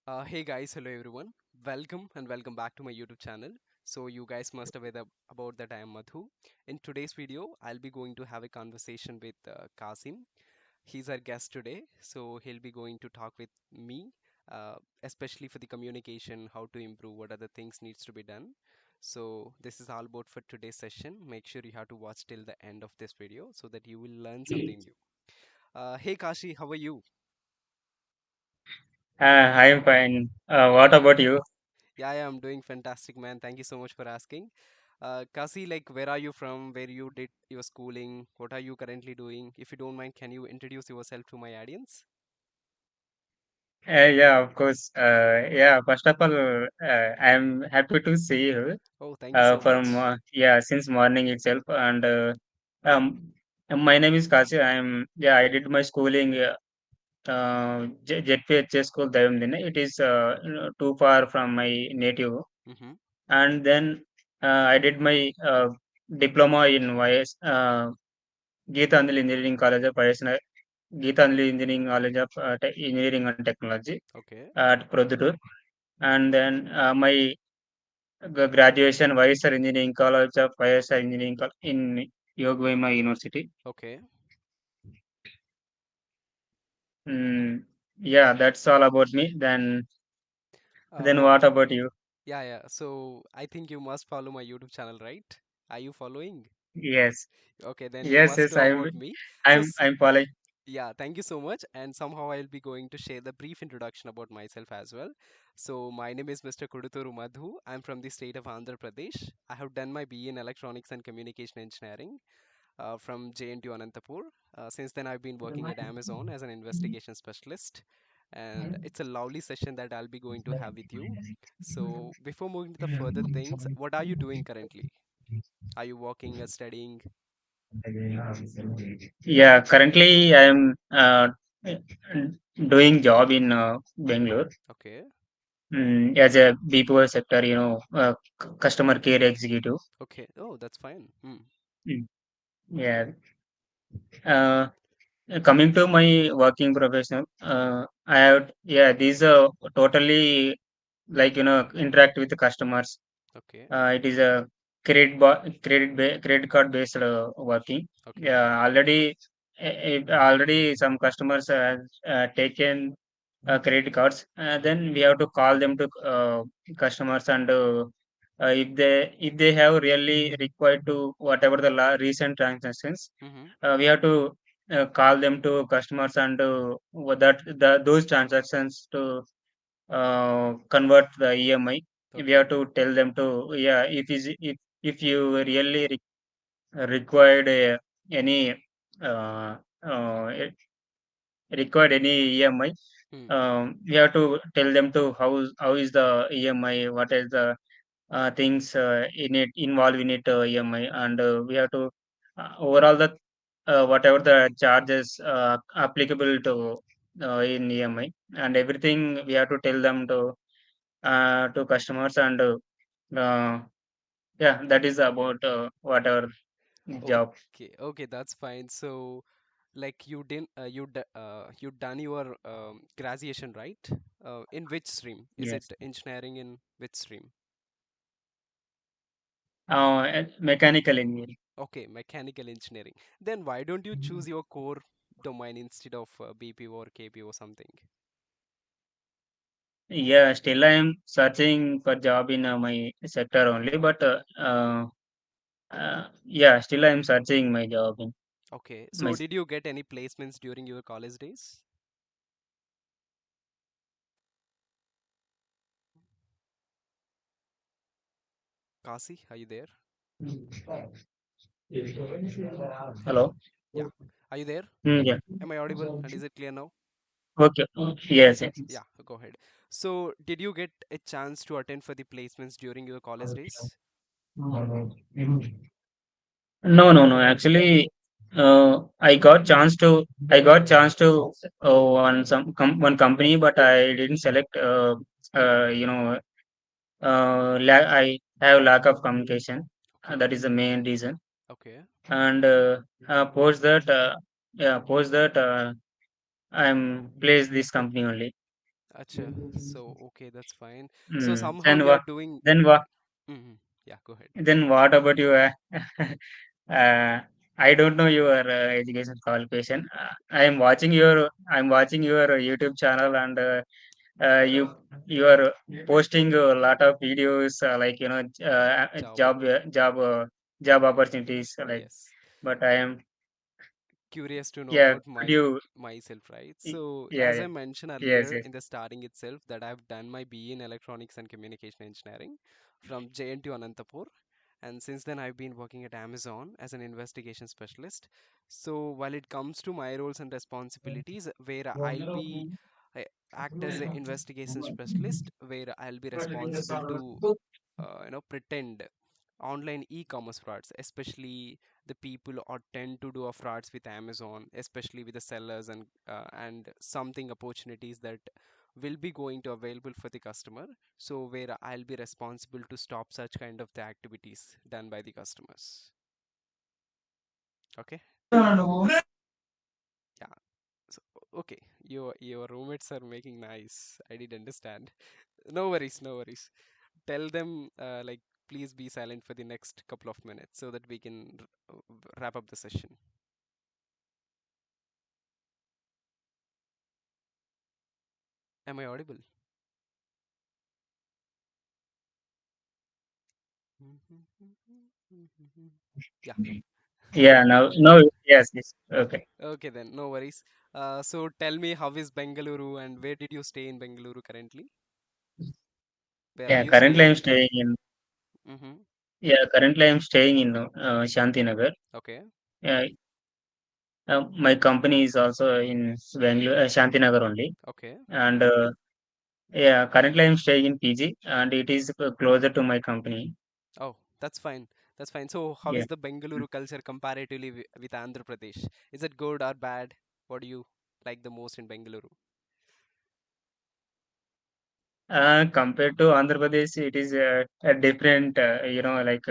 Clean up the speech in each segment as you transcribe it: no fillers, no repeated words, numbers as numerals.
Hey guys, hello everyone. Welcome and welcome back to my YouTube channel. So you guys must aware about that I am Madhu. In today's video, I'll be going to have a conversation with Kasim. He's our guest today, so he'll be going to talk with me, especially for the communication, how to improve, what other things needs to be done. So this is all about for today's session. Make sure you have to watch till the end of this video so that you will learn something new. Hey Kashi, how are you? I am fine. What about you? Yeah, I'm doing fantastic, man. Thank you so much for asking. Kasi, like, where are you from? Where you did your schooling? What are you currently doing? If you don't mind, can you introduce yourself to my audience? Yeah, of course. Yeah, first of all, I am happy to see you Oh, thank you so from much. since morning itself. And um, my name is Kasi. I did my schooling ZPHS school Devamdine. It is too far from my native. Mm-hmm. And then I did my diploma in YS Geethanjali Engineering College of Geethanjali Engineering College of Engineering and Technology Okay. at Produttur. And then my graduation YSR Engineering College of YSR in Yogoima University. Okay. Mm, yeah, that's all about me. Then Uh, what about you? yeah. So I think you must follow my YouTube channel, right? Are you following? Yes, Okay, then you yes, must yes. know about me. So, I'm following. yeah, thank you so much. And somehow I'll be going to share the brief introduction about myself as well. So, my name is Mr. Kuduturu Madhu. I'm from the state of Andhra Pradesh. I have done my BE in Electronics and Communication Engineering from JNTU Anantapur. Since then, I've been working at Amazon as an investigation specialist. And it's a lovely session that I'll be going to have with you. So, before moving to the further things, what are you doing currently? Are you working or studying? Yeah, currently I'm doing job in Bangalore Okay. as a BPO sector, customer care executive. Okay. Oh, that's fine. Hmm. Mm. Yeah. Uh, Coming to my working profession, these are totally like, interact with the customers. Okay. It is a credit card based working. Okay. Yeah, already some customers have taken credit cards. Then we have to call them to customers, and if they have really required to whatever the recent transactions, Mm-hmm. we have to call them to customers, and those transactions to convert the EMI. We Okay. have to tell them to, yeah, if you really required any uh, required any EMI, Hmm. we have to tell them to how is the EMI, what is the things in it involved in it, EMI, and we have to overall the whatever the charges applicable in EMI, and everything we have to tell them to customers, and yeah, that is about whatever job. Okay. Okay. That's fine. So, like, you didn't, you done your graduation, right? In which stream? Is it Yes. engineering in which stream? Mechanical engineering. Okay, mechanical engineering. Then why don't you choose your core domain instead of BPO or KPO or something? Yeah, still I am searching for job in my sector only, but yeah, still I am searching my job in Okay. my. So, did you get any placements during your college days? Kasi, are you there? Hello. Yeah. Are you there? Yeah. Am I audible? And is it clear now? Okay. Yes. Yes. Yeah, go ahead. So, did you get a chance to attend for the placements during your college days? No, no, no. Actually, I got chance to one company, but I didn't select. I have lack of communication. Okay, That is the main reason. okay, And post that, I'm placed this company only. Acha. So okay, that's fine. So Mm. somehow you are doing. Then what? Mhm. Yeah, go ahead. Then what about you? Uh, I don't know your education qualification. I'm watching your YouTube channel, and you are posting a lot of videos, like Job job job opportunities, like. Yes. But I am, Curious to know yeah. about Could you? myself, right? So Yeah, as yeah. I mentioned Yes, earlier yes. in the starting itself that I've done my BE in Electronics and Communication Engineering from JNT Anantapur, and since then I've been working at Amazon as an investigation specialist. So while it comes to my roles and responsibilities, where I'll be I act as an investigation specialist, where I'll be responsible to pretend online e-commerce frauds, especially the people or tend to do a frauds with Amazon, especially with the sellers and something opportunities that will be going to available for the customer. So where I'll be responsible to stop such kind of the activities done by the customers. Okay. Yeah. So okay, your roommates are making nice. I did understand. No worries, no worries. Tell them like please be silent for the next couple of minutes so that we can wrap up the session. Am I audible? Yeah. Yeah. Now, no. Yes, yes. Okay. Okay then, no worries. So tell me, how is Bengaluru and where did you stay in Bengaluru currently? Where are Yeah. you Currently, I'm staying? staying in. Mm-hmm. Yeah. Currently, I'm staying in Shantinagar. Okay. Yeah. My company is also in Bangalore, Shantinagar only. Okay. And yeah, currently I'm staying in PG, and it is closer to my company. Oh, that's fine. That's fine. So how Yeah. is the Bengaluru culture comparatively with Andhra Pradesh? Is it good or bad? What do you like the most in Bengaluru? Compared to Andhra Pradesh, it is a different, like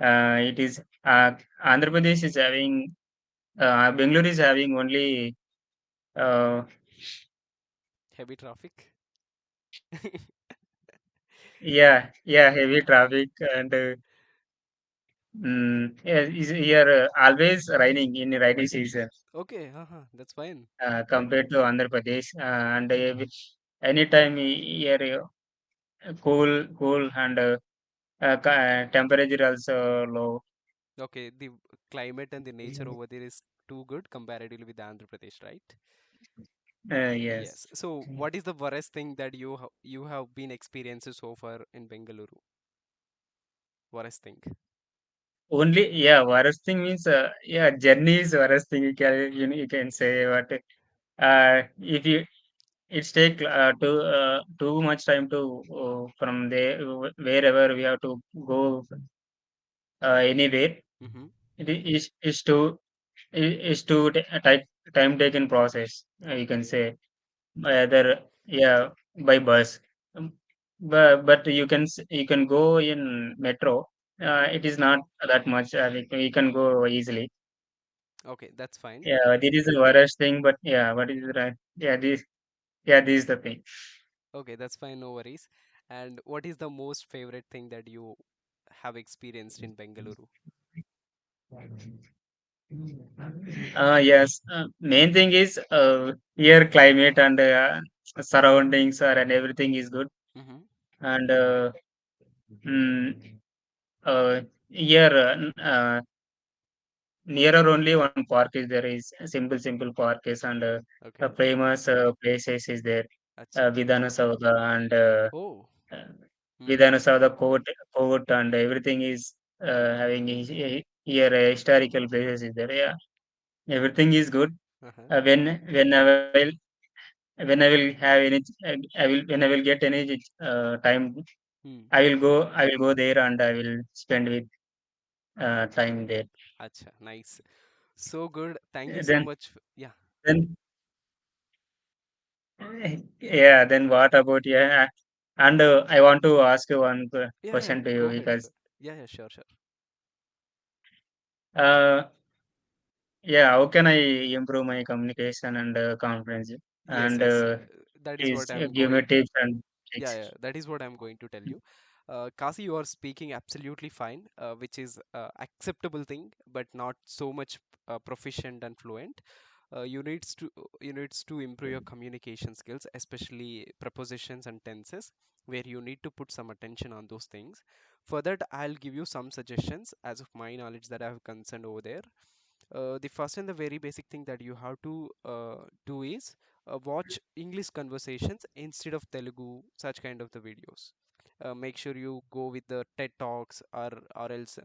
it is Andhra Pradesh is having, Bangalore is having only, uh, Heavy traffic? yeah, yeah, heavy traffic, and yeah, is here always raining in rainy season, Okay, that's fine. compared to Andhra Pradesh, and anytime here cool, and temperature also low. Okay, the climate and the nature over there is too good comparatively with Andhra Pradesh, right? Yes. Yes. So, what is the worst thing that you have been experiencing so far in Bengaluru? Worst thing. Only, yeah, worst thing means, yeah, journey is worst thing, you can say. But if you it's take too much time to from there, wherever we have to go, anywhere. Mm-hmm. It is to is to type time taken process, you can Okay. say. Either, yeah, by bus. But you can go in metro. It is not that much, like, you can go easily. Okay, that's fine. Yeah, this is the worst thing, but yeah, what is right? This is the thing. Okay, that's fine. No worries. And what is the most favorite thing that you have experienced in Bengaluru? Yes, main thing is here climate and surroundings are, and everything is good. Mm-hmm. And mm, here, nearer only one park is there, is simple park is, and Okay. famous places is there. Acha. Vidhana Saudha, and Oh. uh, Mm-hmm. Vidhana Saudha court, and everything is having here historical places is there. Yeah, everything is good. Uh-huh. When I will have any, when I will get any time, Hmm. I will go there, and I will spend with time there. Acha. Nice. So good. Thank you so Then much. Yeah. then yeah, then what about, yeah? And I want to ask you one Yeah, yeah. question to you, Go ahead. because Yeah, yeah, sure, sure. uh yeah, how can I improve my communication and confidence? Yes, And yes. that is what Please I'm give me going. tips and Yeah, tricks. yeah, that is what I'm going to tell you. Kasi, you are speaking absolutely fine, which is acceptable thing, but not so much proficient and fluent. You needs to improve your communication skills, especially prepositions and tenses, where you need to put some attention on those things. For that, I'll give you some suggestions as of my knowledge that I have concerned over there. The first and the very basic thing that you have to do is watch English conversations instead of Telugu, such kind of the videos. Make sure you go with the TED Talks, or else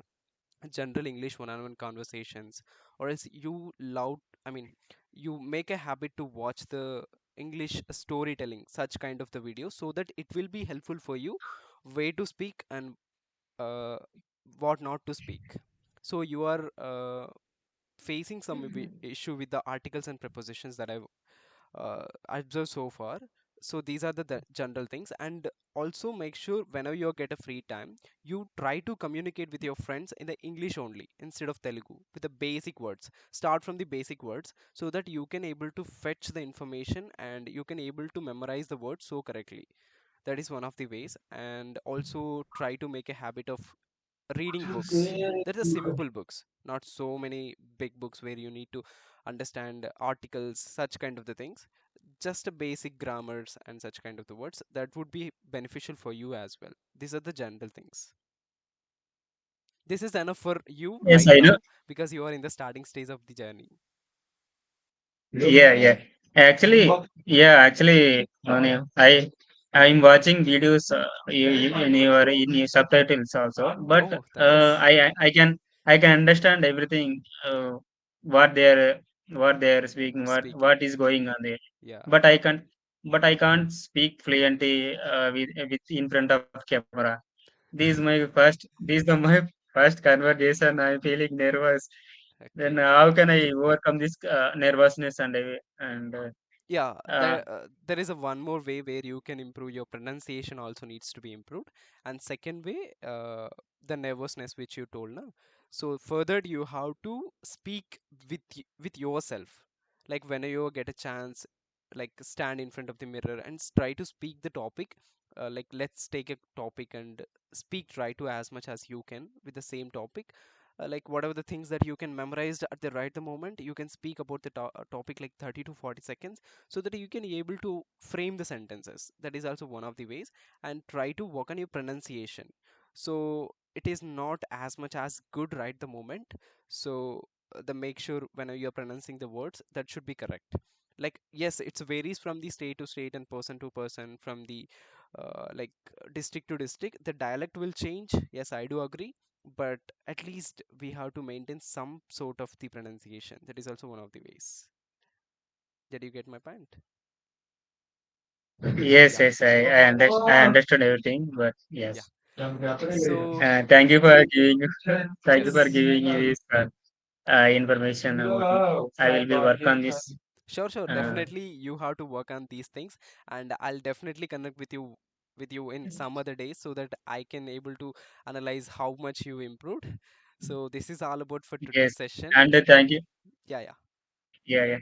general English one-on-one conversations, or else you loud. I mean, you make a habit to watch the English storytelling, such kind of the video, so that it will be helpful for you way to speak and uh, what not to speak. So you are facing some issue with the articles and prepositions that I've observed so far. So these are the general things, and also make sure whenever you get a free time, you try to communicate with your friends in the English only instead of Telugu with the basic words. Start from the basic words so that you can able to fetch the information and you can able to memorize the words so correctly. That is one of the ways, and also try to make a habit of reading books. There are simple books, not so many big books where you need to understand articles, such kind of the things. Just a basic grammars and such kind of the words that would be beneficial for you as well. These are the general things. This is enough for you Yes, right I know. now because you are in the starting stage of the journey. Yeah, yeah. Actually, yeah, actually, I'm watching videos in your subtitles also, but Oh, thanks. I can understand everything what they're speaking, Speaking. what is going on there. Yeah. But I can't speak fluently with in front of camera. This is my first conversation. I'm feeling nervous. Then Okay. how can I overcome this nervousness and Yeah, uh, there is a one more way where you can improve your pronunciation also needs to be improved. And second way, the nervousness which you told now. So further you have to speak with yourself. Like when you get a chance, like stand in front of the mirror and try to speak the topic. Like let's take a topic and speak, try to as much as you can with the same topic. Like whatever the things that you can memorize at the right the moment, you can speak about the topic like 30 to 40 seconds, so that you can be able to frame the sentences. That is also one of the ways. And try to work on your pronunciation. So it is not as much as good right the moment. So the make sure when you're pronouncing the words, that should be correct. Like yes, it varies from the state to state and person to person, from the like district to district, the dialect will change. Yes, I do agree, but at least we have to maintain some sort of the pronunciation. That is also one of the ways. Did you get my point? yes, Yeah, yes, I understood everything, but yeah. yes. So Thank you for giving thank you for yes, giving me this information about it. I will be work on this. sure, sure. Uh, Definitely, you have to work on these things, and I'll definitely connect with you in some other days so that I can able to analyze how much you improved. So this is all about for yes, today's session. and thank you. Yeah, yeah. Yeah,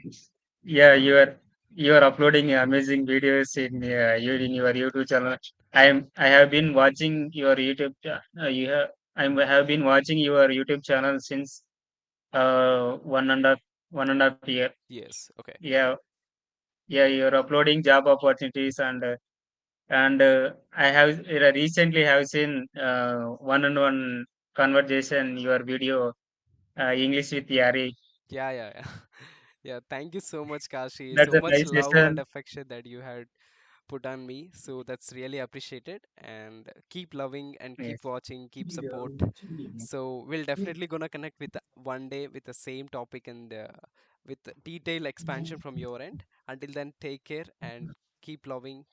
yeah, yeah. You are uploading amazing videos in your YouTube channel. I have been watching your YouTube. I have been watching your YouTube channel since one and a half year. Yes. Okay. Yeah, yeah. You're uploading job opportunities and I have recently have seen one-on-one conversation your video English with Yari. Yeah, yeah, yeah. Yeah. Thank you so much, Kashi. That's So a much nice love and session. affection that you had put on me. So that's really appreciated. And keep loving and Yes. keep watching, keep support. So we'll definitely gonna connect with one day with the same topic and with detailed expansion from your end. Until then, take care and keep loving.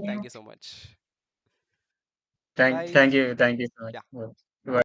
Thank you so much. Bye. Thank you so Yeah. much.